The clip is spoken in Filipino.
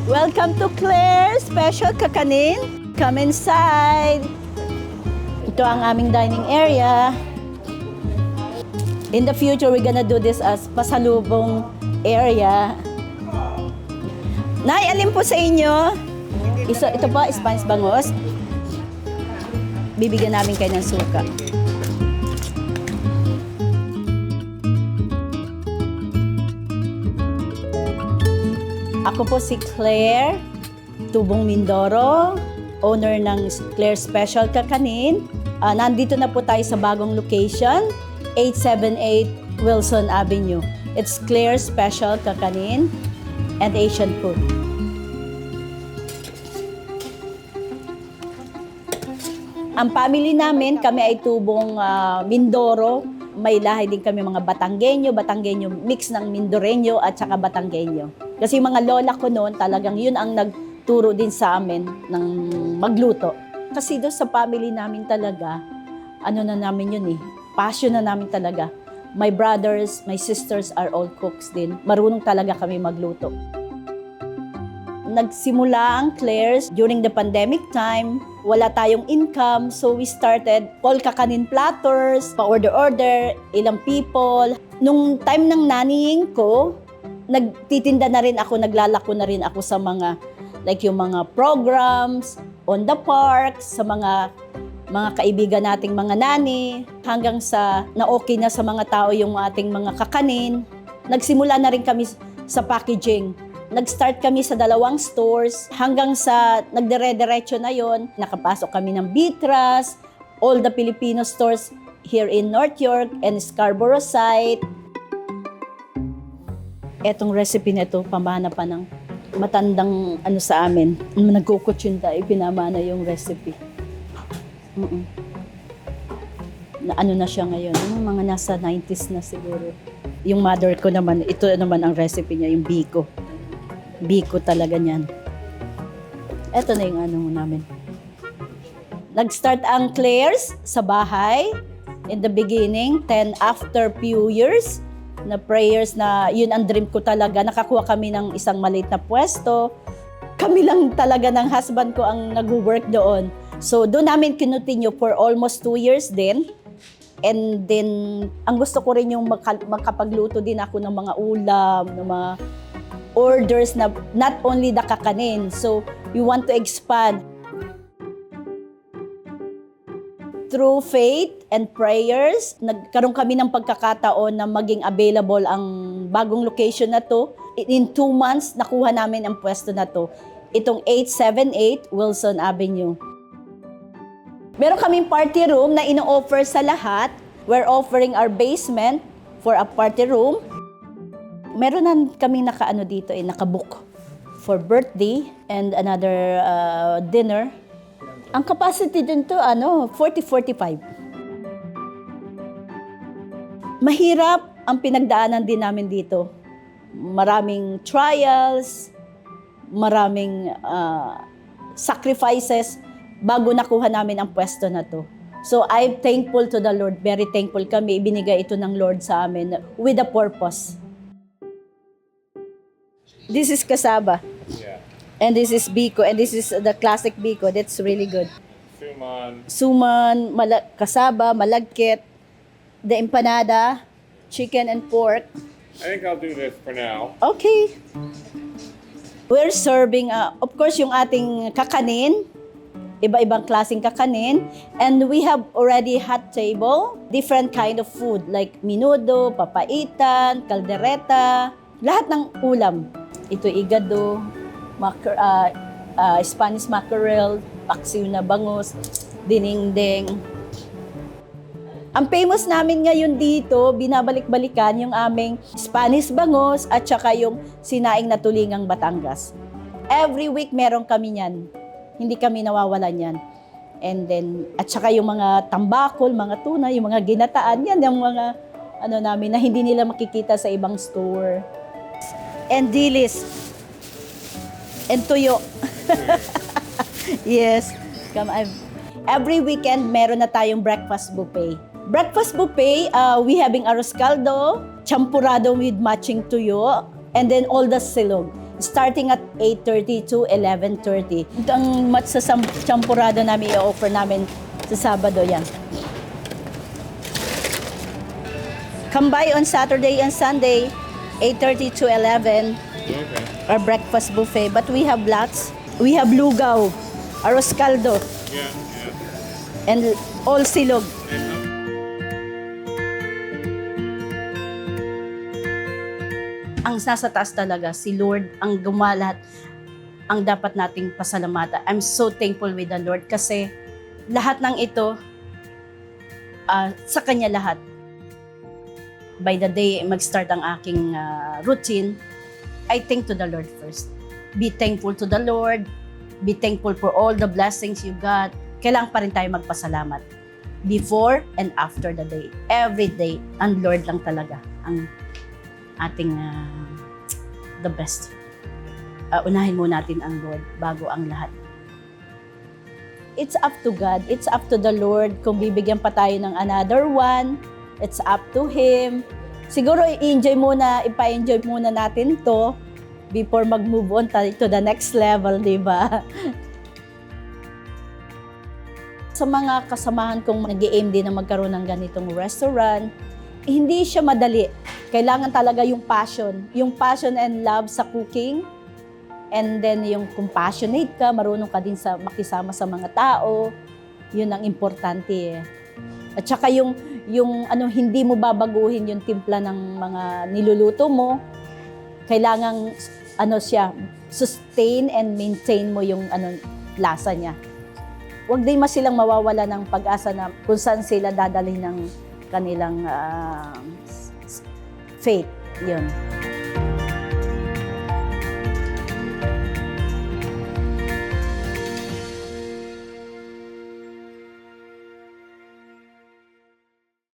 Welcome to Claire's Special Kakanin. Come inside. Ito ang aming dining area. In the future, we're gonna do this as pasalubong area. Nay, alin po sa inyo? Ito po, Spanish Bangos. Bibigyan namin kayo ng suka. Ako po si Claire Tubong Mindoro, owner ng Claire Special Kakanin. Nandito na po tayo sa bagong location, 878 Wilson Avenue. It's Claire Special Kakanin and Asian food. Ang family namin, kami ay tubong Mindoro. May lahi din kami mga Batanggenyo mix ng Mindoreño at saka Batanggenyo. Kasi yung mga lola ko noon, talagang yun ang nagturo din sa amin ng magluto. Kasi doon sa family namin talaga, ano na namin yun passion na namin talaga. My brothers, my sisters are all cooks din. Marunong talaga kami magluto. Nagsimula ang Claire's during the pandemic time. Wala tayong income, so we started all kakanin platters, pa-order-order, ilang people. Nung time ng nannying ko, nagtitinda na rin ako, naglalako na rin ako sa mga, like yung mga programs, on the park, sa mga kaibigan nating mga nani, hanggang sa na-okay na sa mga tao yung ating mga kakanin. Nagsimula na rin kami sa packaging. Nag-start kami sa 2 stores hanggang sa nagdire-diretso na yon. Nakapasok kami ng Vitras, all the Filipino stores here in North York and Scarborough site. Etong recipe na ito, pamana pa ng matandang sa amin. Nagkukutsinta, pinamana yung recipe. Na na siya ngayon, mga nasa 90s na siguro. Yung mother ko naman, ito naman ang recipe niya, yung biko. Biko talaga niyan. Ito na yung namin. Nag-start ang Claire's sa bahay. In the beginning, 10 after few years na prayers na yun ang dream ko talaga. Nakakuha kami ng isang maliit na pwesto. Kami lang talaga ng husband ko ang nag-work doon. So doon namin kinutiny for almost 2 years din. And then, ang gusto ko rin yung makapagluto din ako ng mga ulam, ng mga orders na not only the kakanin. So, we want to expand. Through faith and prayers, nagkaroon kami ng pagkakataon na maging available ang bagong location na to. In 2 months, nakuha namin ang pwesto na to. Itong 878 Wilson Avenue. Meron kaming party room na ino-offer sa lahat. We're offering our basement for a party room. Meron na kami dito nakabook for birthday and another dinner. Ang capacity din to 40-45. Mahirap ang pinagdaanan din namin dito. Maraming trials, maraming sacrifices bago nakuha namin ang pwesto na to. So I'm thankful to the Lord. Very thankful kami. Ibinigay ito ng Lord sa amin with a purpose. This is cassava. Yeah. And this is biko. And this is the classic biko. That's really good. Suman. Cassava, malagkit, the empanada, chicken and pork. I think I'll do this for now. Okay. We're serving, of course, yung ating kakanin. Iba-ibang klaseng kakanin. And we have already hot table, different kind of food like menudo, papaitan, caldereta, lahat ng ulam. Ito igado, Spanish mackerel, paksiw na bangus, dinengdeng. Ang famous namin ngayon dito, binabalik-balikan yung aming Spanish bangus at saka yung sinaing na tulingang Batangas. Every week meron kami yan. Hindi kami nawawalan yan. And then, at saka yung mga tambakol, mga tuna, yung mga ginataan, yan yung mga namin na hindi nila makikita sa ibang store. And dilis. And tuyo. Yes. Every weekend, meron na tayong breakfast buffet. Breakfast buffet, we having arroz caldo, champurado with matching tuyo, and then all the silog. Starting at 8:30 to 11:30. Ang matsa sa champurado namin i-offer namin sa Sabado yan. Come by on Saturday and Sunday, 8:30 to 11, Okay. our breakfast buffet. But we have lots. We have lugaw, arroz caldo, Yeah, yeah. and all silog. Ang nasa taas talaga, si Lord, ang gumalat, ang dapat nating pasalamatan. I'm so thankful with the Lord kasi lahat ng ito, sa Kanya lahat. By the day mag-start ang aking routine, I thank to the Lord first. Be thankful to the Lord. Be thankful for all the blessings you got. Kailangan pa rin tayo magpasalamat. Before and after the day. Every day, ang Lord lang talaga ang ating the best. Unahin mo natin ang Lord bago ang lahat. It's up to God. It's up to the Lord. Kung bibigyan pa tayo ng another one, it's up to Him. Siguro i-enjoy muna, ipa-enjoy muna natin to before mag-move on tayo to the next level, di ba? Sa mga kasamahan kong nag-i-aim din na magkaroon ng ganitong restaurant, hindi siya madali. Kailangan talaga yung passion and love sa cooking. And then yung compassionate ka, marunong ka din sa makisama sa mga tao. Yun ang importante eh. At saka yung hindi mo babaguhin yung timpla ng mga niluluto mo. Kailangang siya, sustain and maintain mo yung lasa niya. Huwag din silang mawawala ng pag-asa na kung saan sila dadalhin ng kanilang faith. Yun.